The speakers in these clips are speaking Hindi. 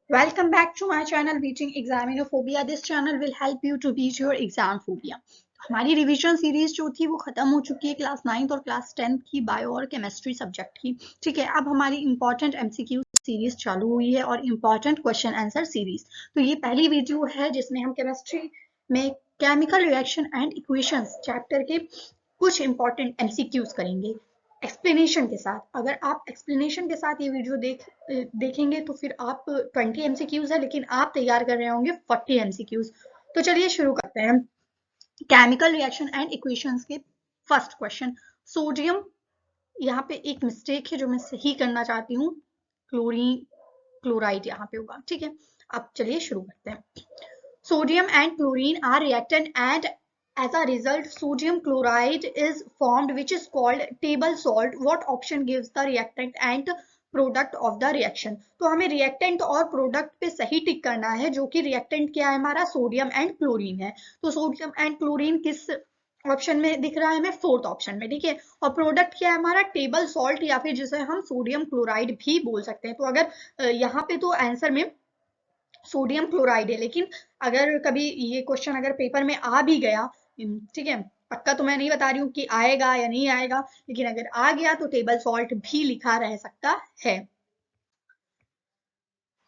Welcome back to my channel Beating Examinophobia. This channel will help you to beat your exam phobia. हमारी रिवीजन सीरीज जो थी वो खत्म हो चुकी है क्लास 9th और क्लास 10th की बायो और केमिस्ट्री सब्जेक्ट की। ठीक है, अब हमारी इंपॉर्टेंट एमसीक्यू सीरीज चालू हुई है और इंपॉर्टेंट क्वेश्चन आंसर सीरीज। तो ये पहली वीडियो है जिसमें हम केमिस्ट्री में chemical reaction and equations chapter के कुछ इंपॉर्टेंट एमसीक्यूज करेंगे एक्सप्लेनेशन के साथ। अगर आप एक्सप्लेनेशन के साथ ये वीडियो देखेंगे तो फिर आप 20 एमसीक्यूज है, लेकिन आप तैयार कर रहे होंगे 40 एमसीक्यूज। तो चलिए शुरू करते हैं केमिकल रिएक्शन एंड इक्वेशंस के फर्स्ट क्वेश्चन। सोडियम, यहाँ पे एक मिस्टेक है जो मैं सही करना चाहती हूँ, क्लोराइड यहाँ पे होगा। ठीक है, अब चलिए शुरू करते हैं। Sodium and chlorine are reactant, and as a result sodium chloride is formed, which is called table salt. What option gives the reactant and product of the reaction? तो हमें reactant और product पे सही टिक करना है, जो कि reactant क्या है हमारा सोडियम एंड क्लोरीन है। तो सोडियम एंड क्लोरीन किस ऑप्शन में दिख रहा है हमें? फोर्थ ऑप्शन में। ठीक है, और प्रोडक्ट क्या है हमारा? टेबल सॉल्ट, या फिर जिसे हम सोडियम क्लोराइड भी बोल सकते हैं। तो अगर यहाँ पे तो आंसर में सोडियम क्लोराइड है, लेकिन अगर कभी ये क्वेश्चन अगर पेपर में आ भी गया, ठीक है, पक्का तो मैं नहीं बता रही हूँ कि आएगा या नहीं आएगा, लेकिन अगर आ गया तो टेबल सॉल्ट भी लिखा रह सकता है।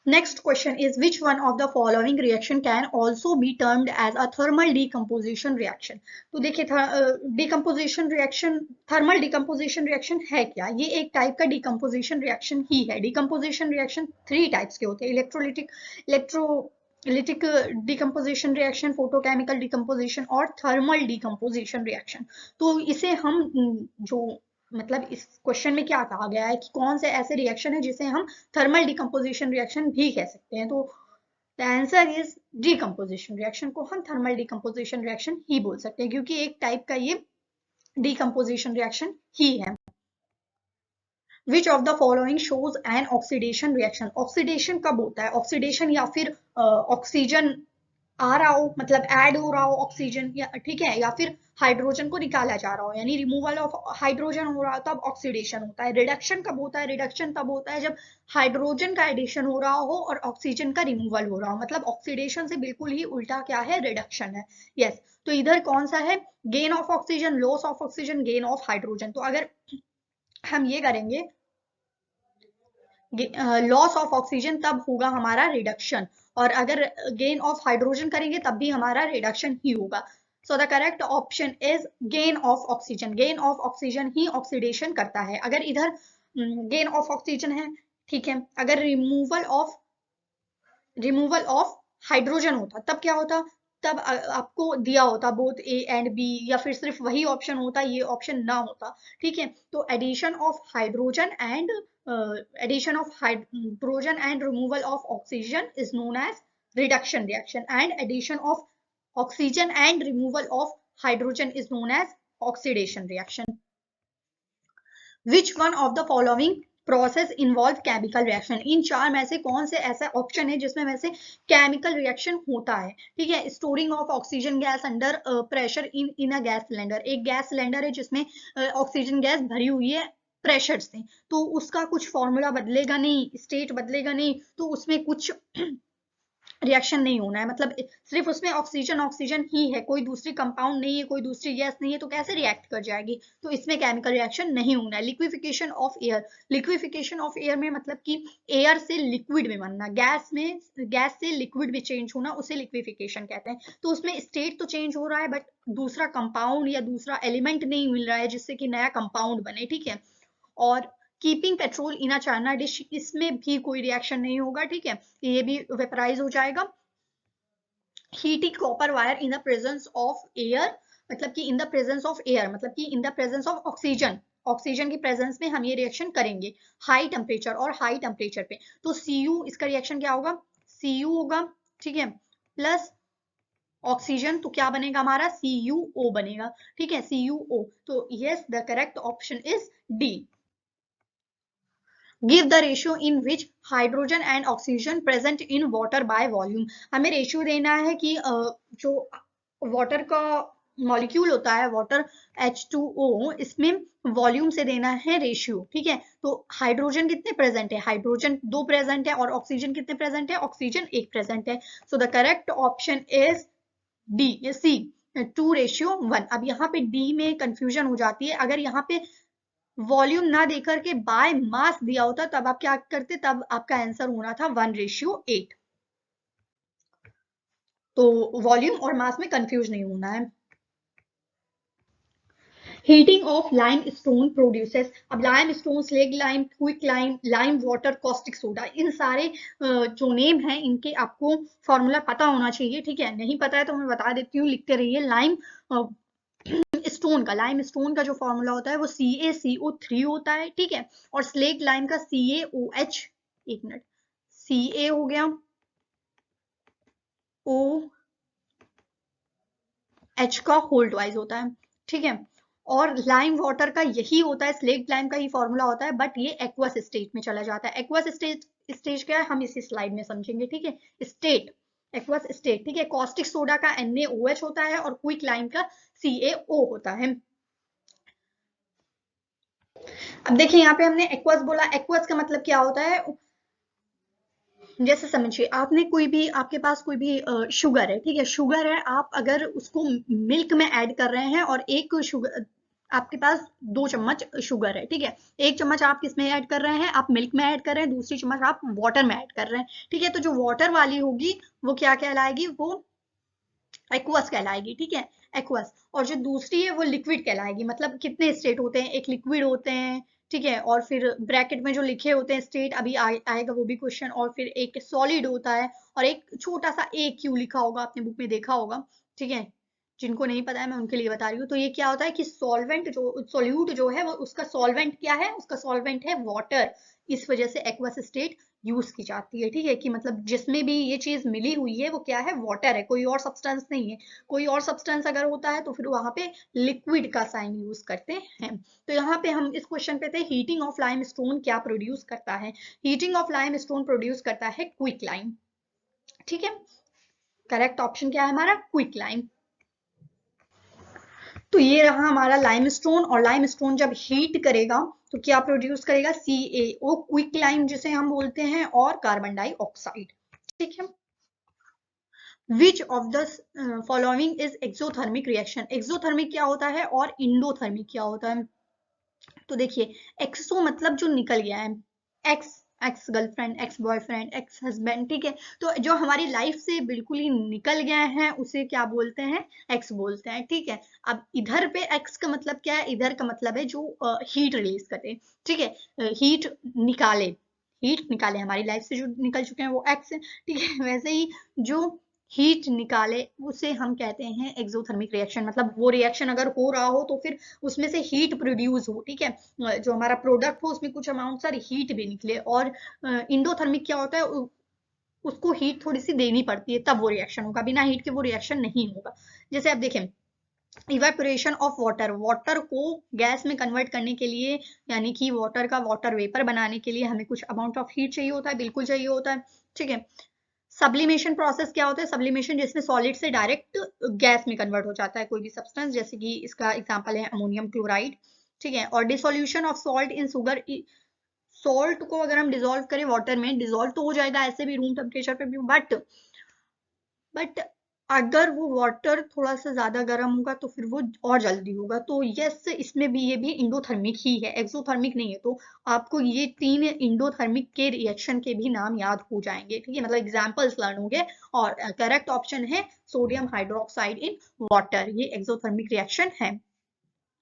Next question is, which one of the following reaction can also be termed as a thermal decomposition reaction? तो देखिए decomposition reaction, thermal decomposition reaction है क्या? ये एक टाइप का डिकम्पोजिशन रिएक्शन ही है। डिकम्पोजिशन रिएक्शन 3 टाइप्स के होते हैं, electrolytic decomposition reaction, photochemical decomposition और थर्मल डिकम्पोजिशन रिएक्शन। तो इसे हम जो मतलब इस क्वेश्चन में क्या कहा गया है कि कौन से ऐसे रिएक्शन है जिसे हम थर्मल डिकम्पोजिशन रिएक्शन भी कह सकते हैं। तो the answer is decomposition reaction को हम थर्मल डिकम्पोजिशन रिएक्शन ही बोल सकते हैं, क्योंकि एक टाइप का ये डिकम्पोजिशन रिएक्शन ही है। विच of the following shows an oxidation reaction? Oxidation कब होता है? ऑक्सीडेशन या फिर ऑक्सीजन आ रहा हो, मतलब ऐड हो रहा हो ऑक्सीजन, या ठीक है, या फिर हाइड्रोजन को निकाला जा रहा हो, यानी रिमूवल ऑफ हाइड्रोजन हो रहा हो, तब ऑक्सीडेशन होता है। रिडक्शन कब होता है? रिडक्शन तब होता है जब हाइड्रोजन का एडिशन हो रहा हो और ऑक्सीजन का रिमूवल हो रहा हो। मतलब ऑक्सीडेशन से बिल्कुल ही उल्टा क्या है? रिडक्शन है। यस, तो इधर कौन सा है? Gain of oxygen, loss of oxygen, gain of hydrogen. तो अगर हम ये करेंगे लॉस ऑफ ऑक्सीजन, तब होगा हमारा रिडक्शन, और अगर गेन ऑफ हाइड्रोजन करेंगे तब भी हमारा रिडक्शन ही होगा। सो the correct option is gain of oxygen. Gain of oxygen he oxidation करता है। अगर इधर गेन ऑफ ऑक्सीजन है, ठीक है, अगर रिमूवल ऑफ हाइड्रोजन होता तब क्या होता? तब आपको दिया होता बोथ ए एंड बी, या फिर सिर्फ वही ऑप्शन होता, ये ऑप्शन ना होता। ठीक है, तो addition of hydrogen and removal of oxygen is known as reduction reaction, and addition of oxygen and removal of hydrogen is known as oxidation reaction. Which one of the following process involve chemical reaction? इन चार में से कौन से ऐसा ऑप्शन है जिसमें में से केमिकल रिएक्शन होता है? ठीक है, storing of oxygen gas under pressure in a gas cylinder. एक गैस सिलेंडर है जिसमें ऑक्सीजन गैस भरी हुई है प्रेशर से, तो उसका कुछ फॉर्मूला बदलेगा नहीं, स्टेट बदलेगा नहीं, तो उसमें कुछ रिएक्शन नहीं होना है। मतलब सिर्फ उसमें ऑक्सीजन ऑक्सीजन ही है, कोई दूसरी कंपाउंड नहीं है, कोई दूसरी गैस नहीं है, तो कैसे रिएक्ट कर जाएगी? तो इसमें केमिकल रिएक्शन नहीं होना है। Liquefaction of air, liquefaction of air में मतलब कि एयर से लिक्विड में बनना, गैस से लिक्विड में चेंज होना, उसे लिक्विफिकेशन कहते हैं। तो उसमें स्टेट तो चेंज हो रहा है, बट दूसरा कंपाउंड या दूसरा एलिमेंट नहीं मिल रहा है जिससे कि नया कंपाउंड बने। ठीक है, और keeping petrol in a China dish, इसमें भी कोई रिएक्शन नहीं होगा। ठीक है, ये भी वेपराइज हो जाएगा। Heating copper wire in the presence of air, मतलब कि in the presence of air, मतलब कि in the presence of oxygen, oxygen की प्रेजेंस में हम ये रिएक्शन करेंगे हाई टेम्परेचर और हाई टेम्परेचर पे। तो Cu, इसका रिएक्शन क्या होगा? Cu होगा, ठीक है, प्लस ऑक्सीजन, तो क्या बनेगा हमारा? CuO बनेगा। ठीक है, CuO। तो yes, the correct option is D. Give the ratio in which hydrogen and oxygen present in water by volume. हमें रेशियो देना है कि जो वाटर का मॉलिक्यूल होता है वाटर H2O, इसमें वॉल्यूम से देना है रेशियो, ठीक है। तो हाइड्रोजन कितने प्रेजेंट है, हाइड्रोजन 2 प्रेजेंट है, और ऑक्सीजन कितने प्रेजेंट है, ऑक्सीजन 1 प्रेजेंट है। So the correct option is D, C, 2:1। अब यहाँ पे डी में कंफ्यूजन हो जाती है, अगर यहाँ पे वॉल्यूम ना देकर के बाय मास दिया होता तब आप क्या करते, तब आपका आंसर होना था 1:8। तो वॉल्यूम और मास में कंफ्यूज नहीं होना है। Heating of lime stone produces, अब lime stone, slag lime, quick lime, lime water, caustic soda, इन सारे जो नेम हैं इनके आपको फॉर्मूला पता होना चाहिए, ठीक है। नहीं पता है तो मैं बता देती हूँ, लिखते रहिए। लाइम लाइम स्टोन का जो फॉर्मूला होता है वो CaCO3 होता है, ठीक है। और स्लेग लाइम का CaOH, एक मिनट, Ca हो गया, OH का होल ट्वाइस होता है, ठीक है। और लाइम वाटर का यही होता है, स्लेग लाइम का ही फॉर्मूला होता है, बट ये एक्वस स्टेट में चला जाता है। एक्वस स्टेज क्या है हम इसी स्लाइड में समझेंगे, ठीक है। स्टेट, एक्वस स्टेट, ठीक है। कॉस्टिक सोडा का NaOH होता है और क्विक लाइम का CaO होता है। अब देखिए यहाँ पे हमने एक्वस बोला, एक्वस का मतलब क्या होता है, जैसे समझिए आपने कोई भी, आपके पास कोई भी शुगर है, ठीक है, शुगर है, आप अगर उसको मिल्क में ऐड कर रहे हैं, और एक शुगर, आपके पास 2 चम्मच शुगर है, ठीक है, 1 चम्मच आप किसमें ऐड कर रहे हैं, आप मिल्क में ऐड कर रहे हैं, दूसरी चम्मच आप वाटर में ऐड कर रहे हैं, ठीक है। तो जो वाटर वाली होगी वो क्या कहलाएगी, वो एक्वस कहलाएगी, ठीक है, एक्वस। और जो दूसरी है वो लिक्विड कहलाएगी। मतलब कितने स्टेट होते हैं, एक लिक्विड होते हैं, ठीक है, और फिर ब्रैकेट में जो लिखे होते हैं स्टेट, अभी आएगा वो भी क्वेश्चन, और फिर एक सॉलिड होता है, और एक छोटा सा AQ लिखा होगा, आपने बुक में देखा होगा, ठीक है। जिनको नहीं पता है मैं उनके लिए बता रही हूँ। तो ये क्या होता है कि सॉल्वेंट, जो सोल्यूट जो है वो, उसका सॉल्वेंट क्या है, उसका सॉल्वेंट है वाटर। इस वजह से एक्वस स्टेट यूज की जाती है, ठीक है, कि मतलब जिसमें भी ये चीज मिली हुई है वो क्या है, वाटर है, कोई और सब्सटेंस नहीं है। कोई और सब्सटेंस अगर होता है तो फिर वहां पे लिक्विड का साइन यूज करते हैं। तो यहाँ पे हम इस क्वेश्चन पे थे, हीटिंग ऑफ लाइम स्टोन क्या प्रोड्यूस करता है, heating of lime stone produce करता है क्विक लाइम, ठीक है। करेक्ट ऑप्शन क्या है हमारा, क्विक लाइम। तो ये रहा हमारा लाइमस्टोन, और लाइमस्टोन जब हीट करेगा तो क्या प्रोड्यूस करेगा, CaO, क्विक लाइम जिसे हम बोलते हैं, और कार्बन डाइऑक्साइड, ठीक है। विच of the following is exothermic reaction, exothermic क्या होता है और इंडोथर्मिक क्या होता है। तो देखिए, एक्सो मतलब जो निकल गया है, x, ex girlfriend, ex boyfriend, ex husband, ठीक है। तो जो हमारी लाइफ से बिल्कुल ही निकल गए हैं उसे क्या बोलते हैं, एक्स बोलते हैं, ठीक है। अब इधर पे एक्स का मतलब क्या है, इधर का मतलब है जो हीट रिलीज करते, ठीक है, हीट निकाले, हीट निकाले हमारी लाइफ से जो निकल चुके हैं वो एक्स है, ठीक है। वैसे ही जो हीट निकाले उसे हम कहते हैं एक्सोथर्मिक रिएक्शन। मतलब वो रिएक्शन अगर हो रहा हो तो फिर उसमें से हीट प्रोड्यूस हो, ठीक है, जो हमारा प्रोडक्ट हो उसमें कुछ अमाउंट सर हीट भी निकले। और इंडोथर्मिक क्या होता है, उसको हीट थोड़ी सी देनी पड़ती है तब वो रिएक्शन होगा, बिना हीट के वो रिएक्शन नहीं होगा। जैसे आप देखें, इवेपोरेशन ऑफ वाटर, वाटर को गैस में कन्वर्ट करने के लिए, यानी कि वाटर का वाटर वेपर बनाने के लिए हमें कुछ अमाउंट ऑफ हीट चाहिए होता है, बिल्कुल चाहिए होता है, ठीक है। सब्लिमेशन प्रोसेस क्या होता है, सब्लिमेशन जिसमें सॉलिड से डायरेक्ट गैस में कन्वर्ट हो जाता है कोई भी सब्सटेंस, जैसे कि इसका एग्जांपल है अमोनियम क्लोराइड, ठीक है। और dissolution of salt in sugar, salt को अगर हम डिसॉल्व करें वाटर में, डिसॉल्व तो हो जाएगा ऐसे भी रूम टेम्परेचर पे भी, बट अगर वो वाटर थोड़ा सा ज्यादा गर्म होगा तो फिर वो और जल्दी होगा। तो यस, इसमें भी ये भी इंडोथर्मिक ही है, एक्सोथर्मिक नहीं है। तो आपको ये 3 इंडोथर्मिक के रिएक्शन के भी नाम याद हो जाएंगे, ठीक है, मतलब एग्जांपल्स लर्न हो गए। और करेक्ट ऑप्शन है सोडियम हाइड्रोक्साइड इन वाटर, ये एक्सोथर्मिक रिएक्शन है।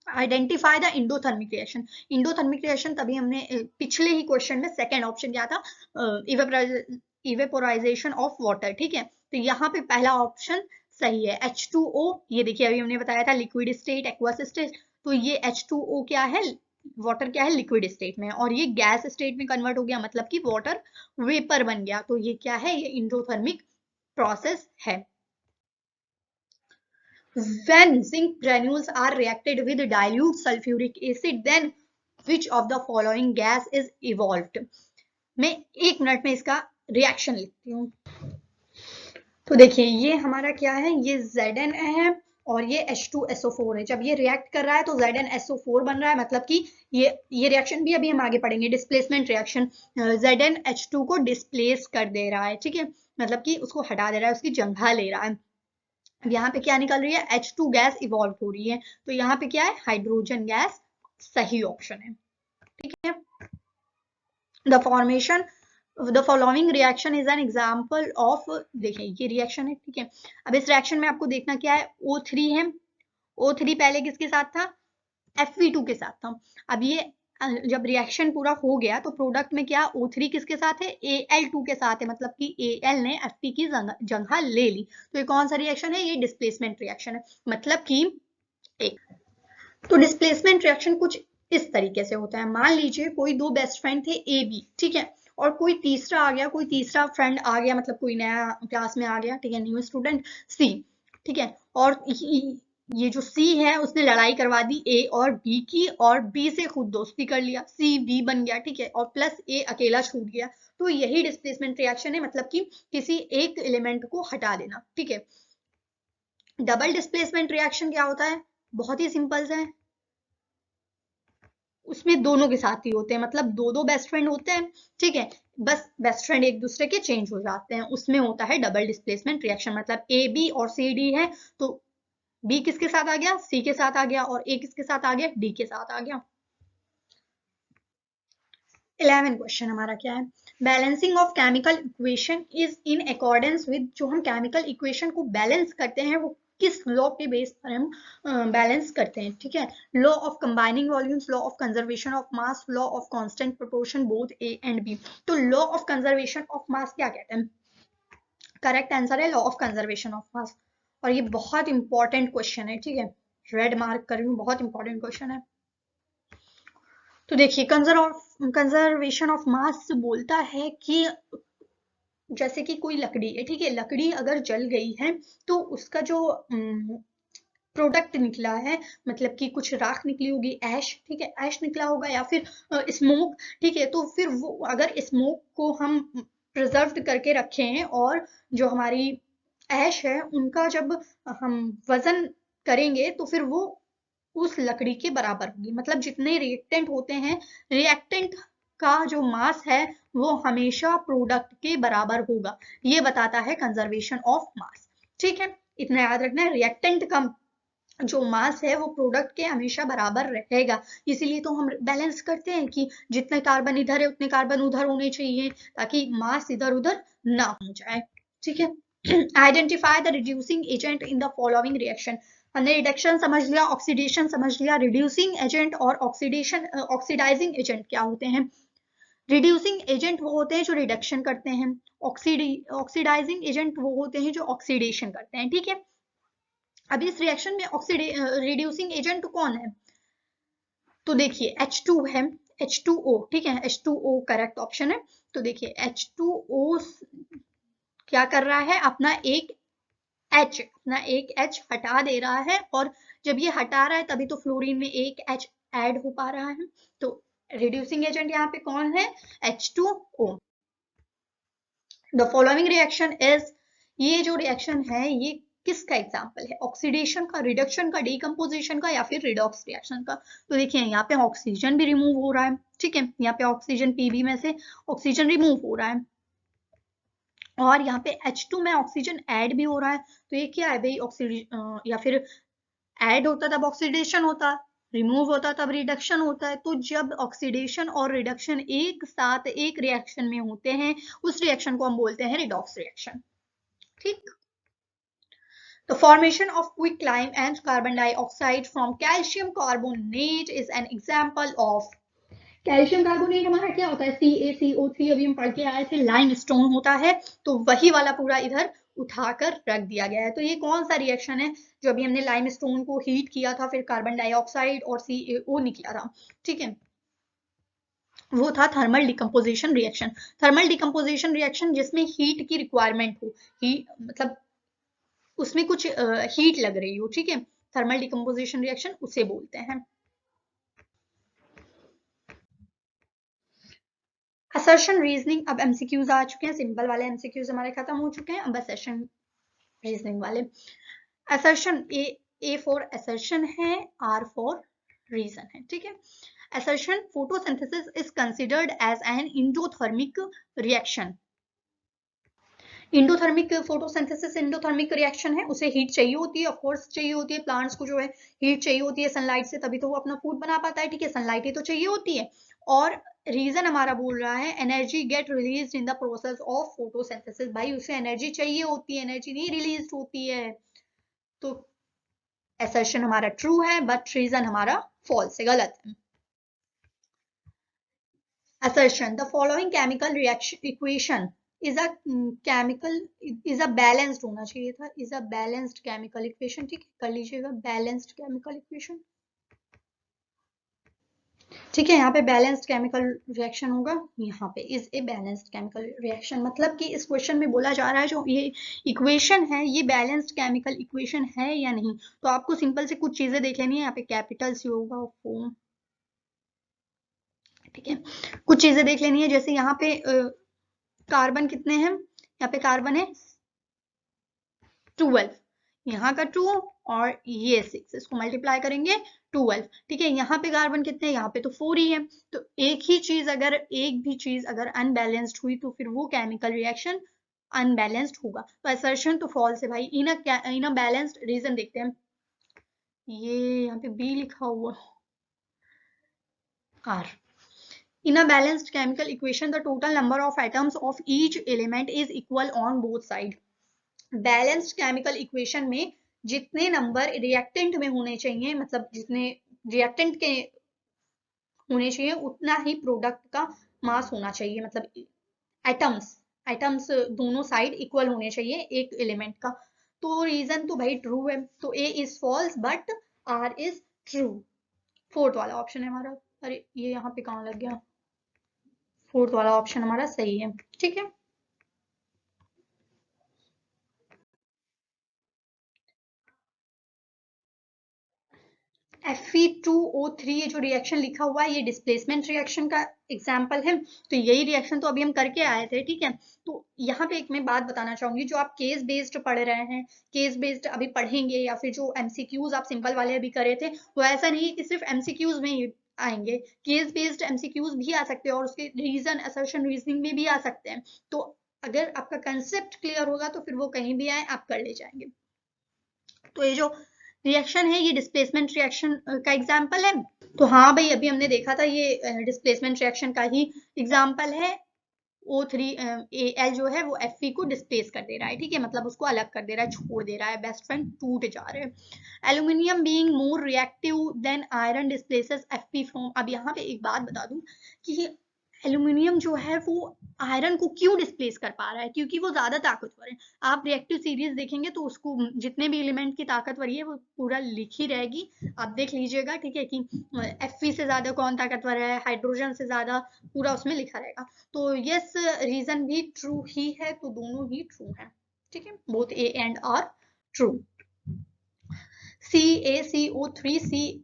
Identify the endothermic reaction, endothermic reaction तभी हमने पिछले ही क्वेश्चन में सेकंड ऑप्शन क्या था, इवेपोराइजेशन ऑफ वाटर, ठीक है। तो यहाँ पे पहला ऑप्शन सही है, H2O। ये देखिए अभी हमने बताया था लिक्विड स्टेट, एक्वस स्टेट, तो ये H2O क्या है, वाटर क्या है, लिक्विड स्टेट में, और ये गैस स्टेट में कन्वर्ट हो गया, मतलब कि वाटर वेपर बन गया। तो ये क्या है, ये इंडोथर्मिक प्रोसेस है। When zinc granules are reacted with dilute sulfuric acid, then which of the following gas is evolved? मैं 1 मिनट में इसका रिएक्शन लिखती हूँ। तो देखिए ये हमारा क्या है, ये Zn है, और ये H2SO4 है। जब ये रिएक्ट कर रहा है तो ZnSO4 बन रहा है, मतलब कि ये रिएक्शन भी अभी हम आगे पढ़ेंगे, डिस्प्लेसमेंट रिएक्शन। ZnH2 को डिस्प्लेस कर दे रहा है, ठीक है, मतलब कि उसको हटा दे रहा है, उसकी जगह ले रहा है। यहाँ पे क्या निकल रही है, H2 गैस इवॉल्व हो रही है, तो यहाँ पे क्या है, हाइड्रोजन गैस सही ऑप्शन है, ठीक है। The formation the following reaction is an example of, देखिए ये रिएक्शन है, ठीक है। अब इस रिएक्शन में आपको देखना क्या है, O3 है, O3 पहले किसके साथ था, Fe2 के साथ था। अब ये जब रिएक्शन पूरा हो गया तो प्रोडक्ट में क्या, O3 किसके साथ है, Al2 के साथ है, मतलब कि Al ने Fe की जगह ले ली। तो ये कौन सा रिएक्शन है, ये डिस्प्लेसमेंट रिएक्शन है, मतलब कि एक तो डिस्प्लेसमेंट रिएक्शन कुछ इस तरीके से होता है। मान लीजिए कोई दो बेस्ट फ्रेंड थे ए बी, ठीक है, और कोई तीसरा आ गया, कोई तीसरा फ्रेंड आ गया, मतलब कोई नया क्लास में आ गया, ठीक है, न्यू स्टूडेंट सी, ठीक है, और ये जो सी है उसने लड़ाई करवा दी ए और बी की, और बी से खुद दोस्ती कर लिया, सी बी बन गया, ठीक है, और प्लस ए अकेला छूट गया। तो यही डिस्प्लेसमेंट रिएक्शन है, मतलब कि किसी एक एलिमेंट को हटा देना, ठीक है। डबल डिस्प्लेसमेंट रिएक्शन क्या होता है, बहुत ही सिंपल है, उसमें दोनों के साथ ही होते हैं, मतलब दो दो बेस्ट फ्रेंड होते हैं, ठीक है, बस बेस्ट फ्रेंड एक दूसरे के चेंज हो जाते हैं, उसमें होता है डबल डिस्प्लेसमेंट रिएक्शन। मतलब ए बी और सी डी है तो बी किसके साथ आ गया, सी के साथ आ गया, और ए किसके साथ आ गया, डी के साथ आ गया। 11 क्वेश्चन हमारा क्या है, balancing of chemical equation is in accordance with, जो हम केमिकल इक्वेशन को बैलेंस करते हैं वो किस लॉ के बेस पर हम बैलेंस करते हैं, ठीक है। Law of combining volumes, law of conservation of mass, law of constant proportion both A and B. तो law of conservation of mass क्या कहते हैं, करेक्ट आंसर है law of conservation of mass. और ये बहुत इंपॉर्टेंट क्वेश्चन है, ठीक है, रेड मार्क कर रही हूँ, बहुत इंपॉर्टेंट क्वेश्चन है। तो देखिए कंजर्वेशन ऑफ मास बोलता है कि जैसे कि कोई लकड़ी है, ठीक है, लकड़ी अगर जल गई है तो उसका जो प्रोडक्ट निकला है, मतलब कि कुछ राख निकली होगी, ऐश, ठीक है, ऐश निकला होगा या फिर स्मोक, ठीक है, तो फिर वो अगर स्मोक को हम प्रिजर्व करके रखें और जो हमारी ऐश है उनका जब हम वजन करेंगे तो फिर वो उस लकड़ी के बराबर होगी। मतलब जितने रिएक्टेंट होते हैं, रिएक्टेंट का जो मास है वो हमेशा प्रोडक्ट के बराबर होगा, ये बताता है कंजर्वेशन ऑफ मास, ठीक है। इतना याद रखना है, रिएक्टेंट का जो मास है वो प्रोडक्ट के हमेशा बराबर रहेगा, इसीलिए तो हम बैलेंस करते हैं कि जितने कार्बन इधर है उतने कार्बन उधर होने चाहिए, ताकि मास इधर उधर ना हो जाए, ठीक है। Identify the reducing agent in the following reaction. हमने रिडक्शन समझ लिया, ऑक्सीडेशन समझ लिया, रिड्यूसिंग एजेंट और ऑक्सीडाइजिंग एजेंट क्या होते हैं। रिड्यूसिंग एजेंट वो होते हैं जो रिडक्शन करते हैं, ऑक्सीडाइजिंग एजेंट वो होते हैं जो ऑक्सीडेशन करते हैं, ठीक है। अब इस रिएक्शन में रिड्यूसिंग एजेंट कौन है, तो देखिए H2 है, H2O, ठीक है, H2O करेक्ट ऑप्शन है। तो देखिए H2O क्या कर रहा है, अपना एक H हटा दे रहा है, और जब ये हटा रहा है तभी तो फ्लोरीन में एक H ऐड हो पा रहा है। तो रिड्यूसिंग एजेंट यहाँ पे कौन है, H2O। The following reaction is, ये जो रिएक्शन है ये किसका एग्जाम्पल है, ऑक्सीडेशन का, रिडक्शन का, डीकम्पोजिशन का, या फिर रिडॉक्स रिएक्शन का। तो देखिए यहाँ पे ऑक्सीजन भी रिमूव हो रहा है, ठीक है, यहाँ पे ऑक्सीजन पीबी में से ऑक्सीजन रिमूव हो रहा है, और यहाँ पे H2 में ऑक्सीजन ऐड भी हो रहा है। तो ये क्या है भाई, ऑक्सीडेशन, या फिर ऐड होता तब ऑक्सीडेशन होता, रिमूव होता तब रिडक्शन होता है। तो जब ऑक्सीडेशन और रिडक्शन एक साथ एक रिएक्शन में होते हैं, उस रिएक्शन को हम बोलते हैं रिडॉक्स रिएक्शन, ठीक। The formation of quicklime and carbon dioxide from calcium carbonate is an example of, calcium carbonate हमारा क्या होता है, CaCO3, अभी हम पढ़ के आए थे, लाइम स्टोन होता है, तो वही वाला पूरा इधर उठाकर रख दिया गया है। तो ये कौन सा रिएक्शन है, जो अभी हमने लाइम स्टोन को हीट किया था, फिर कार्बन डाइऑक्साइड और CaO निकला था, ठीक है, वो था thermal decomposition reaction. Thermal decomposition reaction जिसमें हीट की रिक्वायरमेंट हो, मतलब उसमें कुछ हीट लग रही हो, ठीक है, थर्मल डिकम्पोजिशन रिएक्शन उसे बोलते हैं। असर्शन रीजनिंग, अब एमसीक्यूज आ चुके हैं, सिंपल वाले एमसीक्यूज हमारे खत्म हो चुके हैं, अब असर्शन रीजनिंग वाले। असर्शन A फॉर assertion है, R फॉर रीजन है, ठीक है। Assertion, photosynthesis is considered as an endothermic reaction. Endothermic photosynthesis endothermic reaction है, उसे हीट चाहिए होती है, ऑफ कोर्स चाहिए होती है, प्लांट्स को जो है हीट चाहिए होती है सनलाइट से, तभी तो वो अपना फूड बना पाता है, ठीक है, सनलाइट ही तो चाहिए होती है। और रीजन हमारा बोल रहा है energy get release in the process of photosynthesis, भाई उसे एनर्जी चाहिए होती है, एनर्जी नहीं रिलीज होती है। तो असर्शन हमारा ट्रू है, बट रीजन हमारा फॉल्स है, गलत है। Assertion, the following chemical reaction equation is a chemical is a balanced होना चाहिए था, is a balanced chemical equation, ठीक है, कर लीजिएगा balanced chemical equation, ठीक है। यहाँ पे बैलेंस्ड केमिकल रिएक्शन होगा, यहाँ पे is a balanced chemical reaction, मतलब कि इस क्वेश्चन में बोला जा रहा है जो ये इक्वेशन है ये बैलेंस्ड केमिकल इक्वेशन है या नहीं। तो आपको सिंपल से कुछ चीजें देख लेनी है, यहाँ पे कैपिटल सी होगा फॉर्म, ठीक है, कुछ चीजें देख लेनी है, जैसे यहाँ पे कार्बन कितने हैं, यहाँ पे कार्बन है 12, यहाँ का 2 और ये 6, इसको मल्टीप्लाई करेंगे 12, ठीक है। यहाँ पे कार्बन कितने हैं, यहाँ पे तो 4 ही है। तो एक भी चीज अगर अनबैलेंस्ड हुई तो फिर वो केमिकल रिएक्शन अनबैलेंस्ड होगा। तो असर्शन तो फॉल्स है भाई। इन अ बैलेंस्ड रीजन देखते हैं, ये यहाँ पे बी लिखा हुआ are. In a balanced chemical equation, the total number of atoms of each element is equal on both sides. Balanced chemical equation में जितने नंबर रिएक्टेंट में होने चाहिए, मतलब जितने रिएक्टेंट के होने चाहिए उतना ही प्रोडक्ट का मास होना चाहिए, मतलब एटम्स दोनों साइड इक्वल होने चाहिए एक एलिमेंट का। तो रीजन तो भाई ट्रू है, तो A is false but R is true. Fourth वाला ऑप्शन है हमारा, अरे ये यहाँ पे कहाँ लग गया, फोर्थ वाला ऑप्शन हमारा सही है, ठीक है। Fe2O3 ये जो रिएक्शन लिखा हुआ है ये डिस्प्लेसमेंट रिएक्शन का एग्जांपल है, तो यही रिएक्शन तो अभी हम करके आए थे, ठीक है। तो यहाँ पे एक मैं बात बताना चाहूंगी, जो आप केस बेस्ड पढ़ रहे हैं, केस बेस्ड अभी पढ़ेंगे, या फिर जो एमसीक्यूज आप सिंपल वाले अभी करे थे, वो ऐसा नहीं कि सिर्फ एमसीक्यूज में ही आएंगे, केस बेस्ड एमसीक्यूज भी आ सकते हैं और उसके रीजन असर्शन रीजनिंग में भी आ सकते हैं। तो अगर आपका कंसेप्ट क्लियर होगा तो फिर वो कहीं भी आए आप कर ले जाएंगे। तो ये जो रिएक्शन है ये डिस्प्लेसमेंट रिएक्शन का एग्जाम्पल है। तो हाँ भाई अभी हमने देखा था ये डिस्प्लेसमेंट रिएक्शन का ही एग्जाम्पल है। O3 Al जो है वो Fe को डिस्प्लेस कर दे रहा है, ठीक है, मतलब उसको अलग कर दे रहा है, छोड़ दे रहा है, बेस्ट फ्रेंड टूट जा रहे हैं। Aluminium being more reactive than iron displaces Fe from. अब यहाँ पे एक बात बता दूं कि एल्यूमिनियम जो है वो आयरन को क्यों डिस्प्लेस कर पा रहा है, क्योंकि वो ज्यादा ताकतवर है। आप रिएक्टिव सीरीज देखेंगे तो उसको जितने भी एलिमेंट की ताकतवरी है वो पूरा लिखी रहेगी, आप देख लीजिएगा, ठीक है, कि Fe से ज्यादा कौन ताकतवर है, हाइड्रोजन से ज्यादा, पूरा उसमें लिखा रहेगा। तो यस रीजन भी ट्रू ही है, तो दोनों ही ट्रू है, ठीक है, both A and R true. CaCO3CaO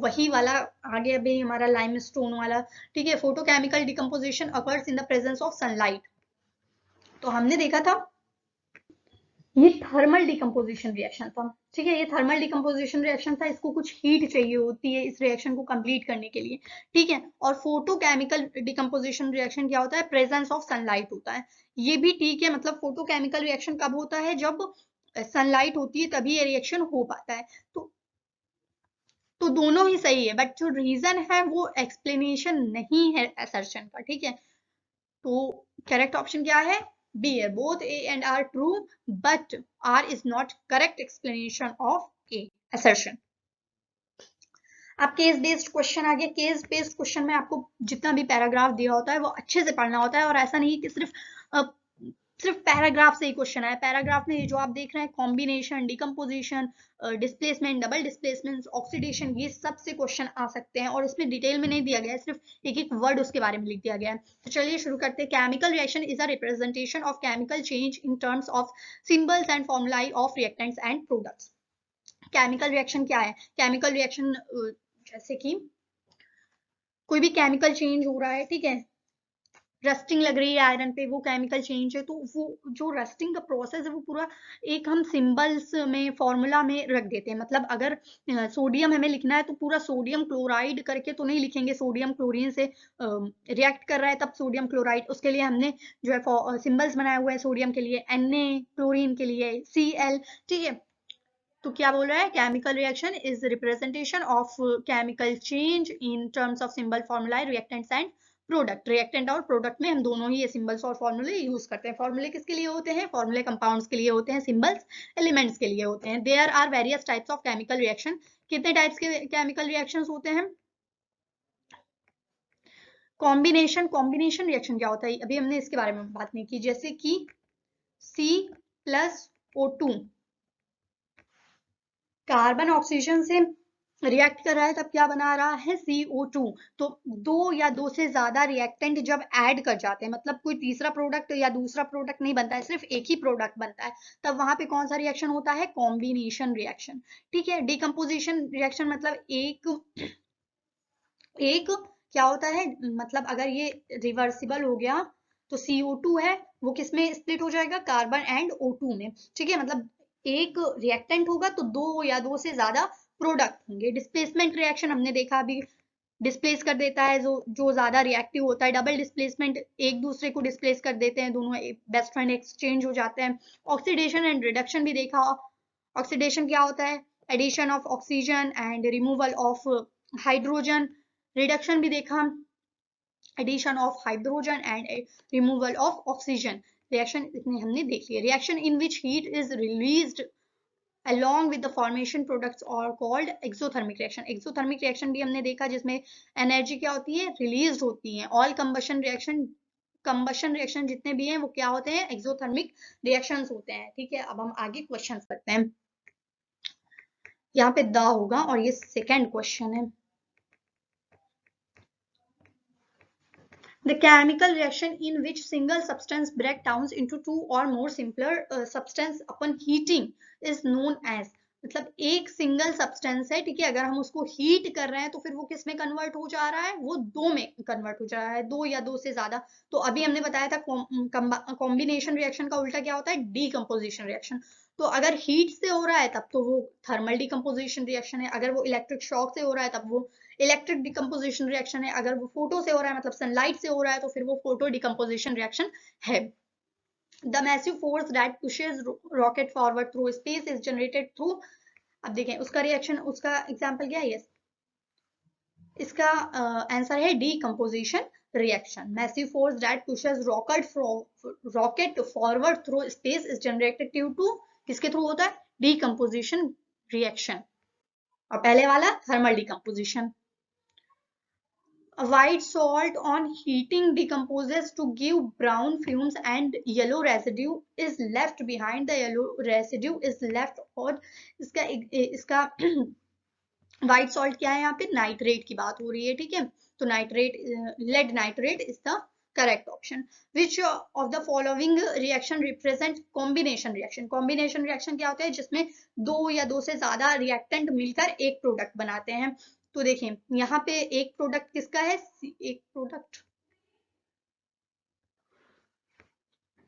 वही वाला आगे अभी हमारा लाइमस्टोन वाला, ठीक है। Photochemical decomposition occurs in the presence of sunlight. तो हमने देखा था ये थर्मल डिकम्पोजिशन रिएक्शन था, ठीक है, ये थर्मल डिकम्पोजिशन रिएक्शन था, इसको कुछ हीट चाहिए होती है इस रिएक्शन को कंप्लीट करने के लिए, ठीक है। और फोटोकेमिकल डिकम्पोजिशन रिएक्शन क्या होता है, प्रेजेंस ऑफ सनलाइट होता है, ये भी ठीक है, मतलब फोटोकेमिकल रिएक्शन कब होता है, जब सनलाइट होती है तभी ये रिएक्शन हो पाता है। तो दोनों ही सही है, बट जो रीजन है वो एक्सप्लेनेशन नहीं है असर्शन का, ठीक है। तो करेक्ट ऑप्शन क्या है, बी है, both A and R true but R is not correct explanation of A assertion. अब केस बेस्ड क्वेश्चन आ गया। केस बेस्ड क्वेश्चन में आपको जितना भी पैराग्राफ दिया होता है वो अच्छे से पढ़ना होता है, और ऐसा नहीं कि सिर्फ पैराग्राफ से ही क्वेश्चन आया। पैराग्राफ में जो आप देख रहे हैं combination, decomposition, displacement, double displacement, oxidation, ये सब से क्वेश्चन आ सकते हैं, और इसमें डिटेल में नहीं दिया गया है, सिर्फ एक एक वर्ड उसके बारे में लिख दिया गया है। तो चलिए शुरू करते हैं। Chemical reaction is a representation of chemical change in terms of symbols and formulae of reactants and products. Chemical reaction क्या है, केमिकल रिएक्शन जैसे कि कोई भी केमिकल चेंज हो रहा है, ठीक है, रस्टिंग लग रही है आयरन पे, वो केमिकल चेंज है। तो वो जो रस्टिंग का प्रोसेस है वो पूरा एक हम सिंबल्स में फॉर्मूला में रख देते हैं। मतलब अगर सोडियम हमें लिखना है तो पूरा सोडियम क्लोराइड करके तो नहीं लिखेंगे, सोडियम क्लोरीन से रिएक्ट कर रहा है तब सोडियम क्लोराइड, उसके लिए हमने जो है सिंबल्स बनाए हुए हैं, सोडियम के लिए Na, क्लोरीन के लिए Cl, ठीक है। तो क्या बोल रहा है, chemical reaction is representation of chemical change in terms of symbol formula reactants and product. Reactant और प्रोडक्ट में हम दोनों ही ये सिंबल्स और फॉर्मूले यूज करते हैं। फॉर्मूले किसके लिए होते हैं, फॉर्मूले कंपाउंड्स के लिए होते हैं, सिंबल्स एलिमेंट्स के लिए होते हैं। There are various types of chemical reaction. कितने टाइप्स के केमिकल रिएक्शंस होते हैं, कॉम्बिनेशन रिएक्शन क्या होता है, अभी हमने इसके बारे में बात नहीं की। जैसे कि C+O2 कार्बन ऑक्सीजन से रिएक्ट कर रहा है तब क्या बना रहा है, CO2। तो दो या दो से ज्यादा रिएक्टेंट जब ऐड कर जाते हैं, मतलब कोई तीसरा प्रोडक्ट या दूसरा प्रोडक्ट नहीं बनता है, सिर्फ एक ही प्रोडक्ट बनता है, तब वहां पे कौन सा रिएक्शन होता है, कॉम्बिनेशन रिएक्शन। ठीक है। डिकम्पोजिशन रिएक्शन मतलब एक क्या होता है, मतलब अगर ये रिवर्सिबल हो गया तो CO2 है वो किस में स्प्लिट हो जाएगा, कार्बन एंड O2 में। ठीक है, मतलब एक रिएक्टेंट होगा तो दो या दो से ज्यादा प्रोडक्ट होंगे। डिस्प्लेसमेंट रिएक्शन हमने देखा अभी, डिस्प्लेस कर देता है जो ज्यादा रिएक्टिव होता है। डबल डिस्प्लेसमेंट, एक दूसरे को डिस्प्लेस कर देते हैं, दोनों बेस्ट फ्रेंड एक्सचेंज हो जाते हैं। ऑक्सीडेशन एंड रिडक्शन भी देखा। ऑक्सीडेशन क्या होता है, addition of oxygen and removal of hydrogen. Reduction भी देखा, addition of hydrogen and removal of oxygen. Reaction इतने हमने देख लिए। Reaction in which heat is released along with the formation products are called exothermic reaction। exothermic reaction भी हमने देखा जिसमें एनर्जी क्या होती है, रिलीज होती है। ऑल कंबशन रिएक्शन जितने भी हैं वो क्या होते हैं, एक्सोथर्मिक रिएक्शंस होते हैं। ठीक है, अब हम आगे क्वेश्चंस करते हैं। यहाँ पे द होगा और ये सेकंड क्वेश्चन है। The chemical reaction in which single substance breaks down into two or more simpler substance upon heating is known as। मतलब एक सिंगल सब्सटेंस है, ठीक है, अगर हम उसको हीट कर रहे हैं तो फिर वो किस में कन्वर्ट हो जा रहा है, वो दो में कन्वर्ट हो जा रहा है, दो या दो से ज्यादा। तो अभी हमने बताया था कॉम्बिनेशन रिएक्शन का उल्टा क्या होता है, डीकम्पोजिशन रिएक्शन। तो अगर हीट से हो रहा है तब तो वो थर्मल डीकम्पोजिशन रिएक्शन है, अगर वो इलेक्ट्रिक शॉक से हो रहा है तब वो इलेक्ट्रिक डिकम्पोजिशन रिएक्शन है, अगर वो फोटो से हो रहा है मतलब सनलाइट से हो रहा है तो फिर वो फोटो डिकम्पोजिशन रिएक्शन है। The massive force that pushes rocket forward through space is generated through। अब देखें उसका रिएक्शन, उसका एग्जांपल क्या है, yes। इसका आंसर है decomposition reaction. Massive force that pushes rocket forward through space is generated due to, किसके थ्रू होता है, डीकम्पोजिशन रिएक्शन। और पहले वाला thermal decomposition. A white salt on heating decomposes to give brown fumes and yellow residue is left behind। The yellow residue is left। और इसका व्हाइट सॉल्ट क्या है, यहाँ पे नाइट्रेट की बात हो रही है। ठीक है, तो nitrate, lead nitrate is the correct option. Which of the following reaction represent combination reaction. Combination reaction क्या होता है, जिसमें दो या दो से ज्यादा रिएक्टेंट मिलकर एक प्रोडक्ट बनाते हैं। तो देखें यहाँ पे एक प्रोडक्ट किसका है, एक प्रोडक्ट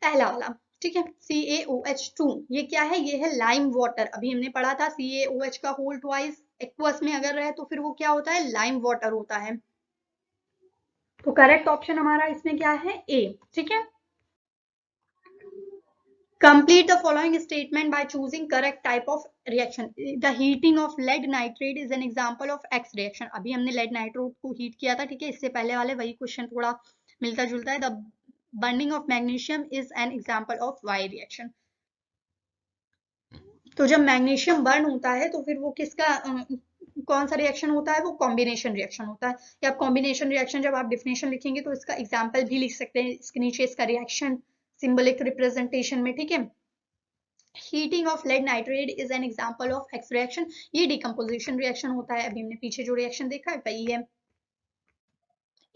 पहला वाला, ठीक है, CaOH2। ये क्या है, ये है लाइम वाटर। अभी हमने पढ़ा था CaOH का होल ट्वाइस एक्वस में अगर रहे तो फिर वो क्या होता है, लाइम वाटर होता है। तो करेक्ट ऑप्शन हमारा इसमें क्या है, ए। ठीक है, complete the following statement by choosing correct type of reaction। the heating of lead nitrate is an example of X reaction। अभी हमने lead nitrate को हीट किया था, ठीक है, इससे पहले वाले वही क्वेश्चन थोड़ा मिलता जुलता है। the burning of magnesium is an example of Y reaction। तो जब मैग्नीशियम बर्न होता है तो फिर वो किसका कौन सा रिएक्शन होता है, वो कॉम्बिनेशन रिएक्शन होता है। या आप कॉम्बिनेशन रिएक्शन जब आप डिफिनेशन लिखेंगे तो इसका एग्जांपल भी लिख सकते हैं, इसके नीचे इसका रिएक्शन सिंबलिक रिप्रेजेंटेशन में। ठीक है, heating of lead nitrate is an example of X reaction. ये डिकम्पोजिशन रिएक्शन होता है। अभी हमने पीछे जो रिएक्शन देखा है वही है।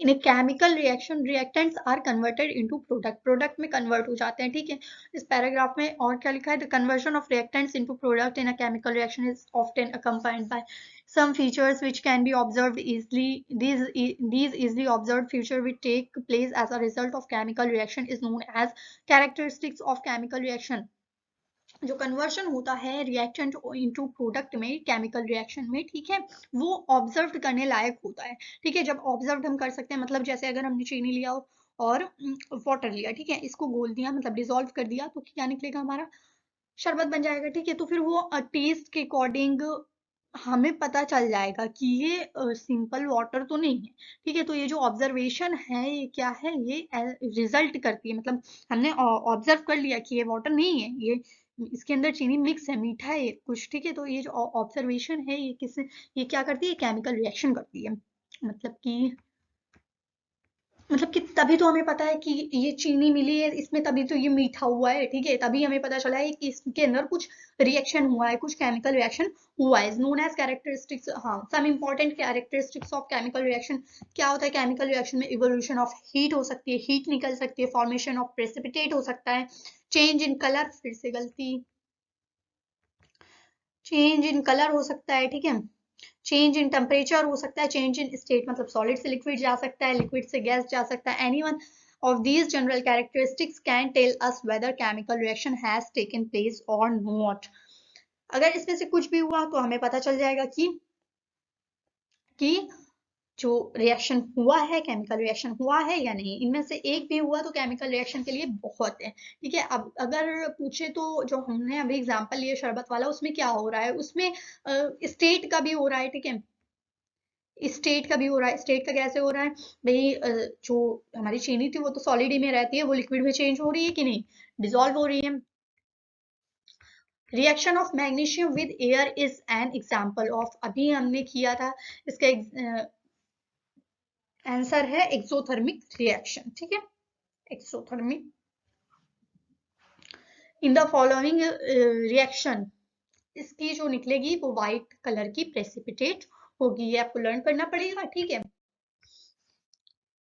In a chemical reaction reactants are converted into product, product में कन्वर्ट हो जाते हैं, ठीक है। इस पैराग्राफ में और क्या लिखा है, the conversion of reactants into product in a chemical reaction is often accompanied by some features which can be observed easily. These easily observed feature which take place as a result of chemical reaction is known as characteristics of chemical reaction. जो कन्वर्शन होता है रिएक्टेंट इनटू प्रोडक्ट में केमिकल रिएक्शन में, ठीक है, वो ऑब्जर्व करने लायक होता है, ठीक है। जब ऑब्जर्व हम कर सकते हैं, मतलब जैसे अगर हमने चीनी लिया हो और वाटर लिया, ठीक है, इसको घोल दिया, मतलब डिसॉल्व कर दिया, तो क्या निकलेगा, हमारा शरबत बन जाएगा, ठीक है। तो फिर वो टेस्ट के अकॉर्डिंग हमें पता चल जाएगा कि ये सिंपल वाटर तो नहीं है, ठीक है। तो ये जो ऑब्जर्वेशन है ये क्या है, ये रिजल्ट करती है, मतलब हमने ऑब्जर्व कर लिया कि ये वाटर नहीं है, ये इसके अंदर चीनी मिक्स है, मीठा है ये कुछ, ठीक है। तो ये जो ऑब्जर्वेशन है ये किस, ये क्या करती है, केमिकल रिएक्शन करती है, मतलब कि तभी तो हमें पता है कि ये चीनी मिली है इसमें, तभी तो ये मीठा हुआ है, ठीक है। तभी हमें पता चला है कि इसके अंदर कुछ रिएक्शन हुआ है, कुछ केमिकल रिएक्शन हुआ है। नोन एज कैरेक्टरिस्टिक्स, हाँ, some important characteristics of chemical reaction. क्या होता है केमिकल रिएक्शन में, इवोल्यूशन ऑफ हीट हो सकती है, हीट निकल सकती है, फॉर्मेशन ऑफ प्रेसिपिटेट हो सकता है, चेंज इन कलर, फिर से गलती, चेंज इन कलर हो सकता है, ठीक है। चेंज इन टेम्परेचर हो सकता है, चेंज इन स्टेट मतलब सॉलिड से लिक्विड जा सकता है, लिक्विड से गैस जा सकता है। Any one of these general characteristics can tell us whether chemical reaction has taken place or not. अगर इसमें से कुछ भी हुआ तो हमें पता चल जाएगा कि जो रिएक्शन हुआ है, केमिकल रिएक्शन हुआ है या नहीं। इनमें से एक भी हुआ तो केमिकल रिएक्शन के लिए बहुत है, ठीक है। अब अगर पूछे तो जो हमने अभी एग्जांपल लिया शरबत वाला, उसमें क्या हो रहा है, उसमें स्टेट का भी हो रहा है, ठीक है, स्टेट का भी हो रहा है। स्टेट का कैसे हो रहा है भाई, जो हमारी चीनी थी वो तो सॉलिड ही में रहती है, वो लिक्विड में चेंज हो रही है कि नहीं, डिसॉल्व हो रही है। Reaction of magnesium with air is an example of, अभी हमने किया था, इसका आंसर है एक्सोथर्मिक रिएक्शन, ठीक है, exothermic. In the following reaction, इसकी जो निकलेगी वो व्हाइट कलर की प्रेसिपिटेट होगी, ये आपको लर्न करना पड़ेगा, ठीक है।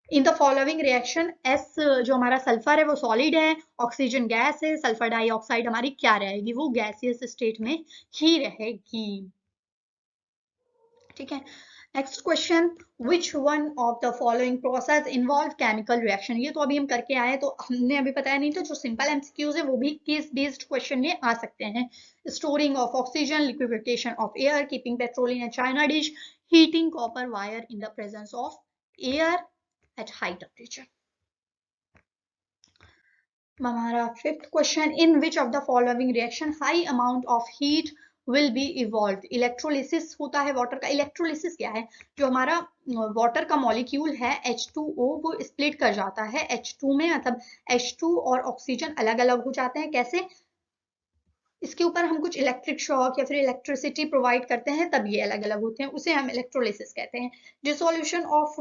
In the following reaction, S जो हमारा सल्फर है वो सॉलिड है, ऑक्सीजन गैस है, सल्फर डाइऑक्साइड हमारी क्या रहेगी, वो गैसियस स्टेट में ही रहेगी, ठीक है। Next question, which one of the following process involve chemical reaction, ये तो अभी हम करके आए, तो हमने अभी बताया नहीं, तो जो सिंपल एमसीक्यूज है वो भी केस बेस्ड क्वेश्चन में आ सकते हैं। Storing of oxygen, liquefaction of air, keeping petrol in a China dish, heating copper wire in the presence of air at high temperature. हमारा fifth question, in which of the following reaction high amount of heat will be evolve. Electrolysis होता है वाटर का। इलेक्ट्रोलिसिस क्या है, जो हमारा वाटर का मॉलिक्यूल है H2O वो स्प्लिट कर जाता है H2 में, मतलब H2 और ऑक्सीजन अलग अलग हो जाते हैं, कैसे, इसके ऊपर हम कुछ इलेक्ट्रिक शॉक या फिर इलेक्ट्रिसिटी प्रोवाइड करते हैं तब ये अलग अलग होते हैं, उसे हम इलेक्ट्रोलिसिस कहते हैं। Dissolution of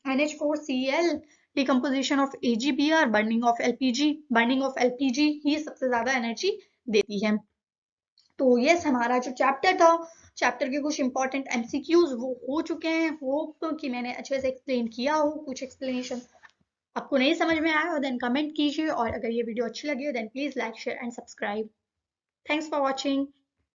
NH4Cl, decomposition of AgBr, burning of LPG, burning of LPG ही सबसे ज्यादा एनर्जी देती है। तो ये हमारा जो चैप्टर था, चैप्टर के कुछ इंपॉर्टेंट MCQs वो हो चुके हैं। होप कि मैंने अच्छे से एक्सप्लेन किया हो, कुछ एक्सप्लेनेशन आपको नहीं समझ में आया हो देन कमेंट कीजिए, और अगर ये वीडियो अच्छी लगी हो then please like share and subscribe. Thanks for watching.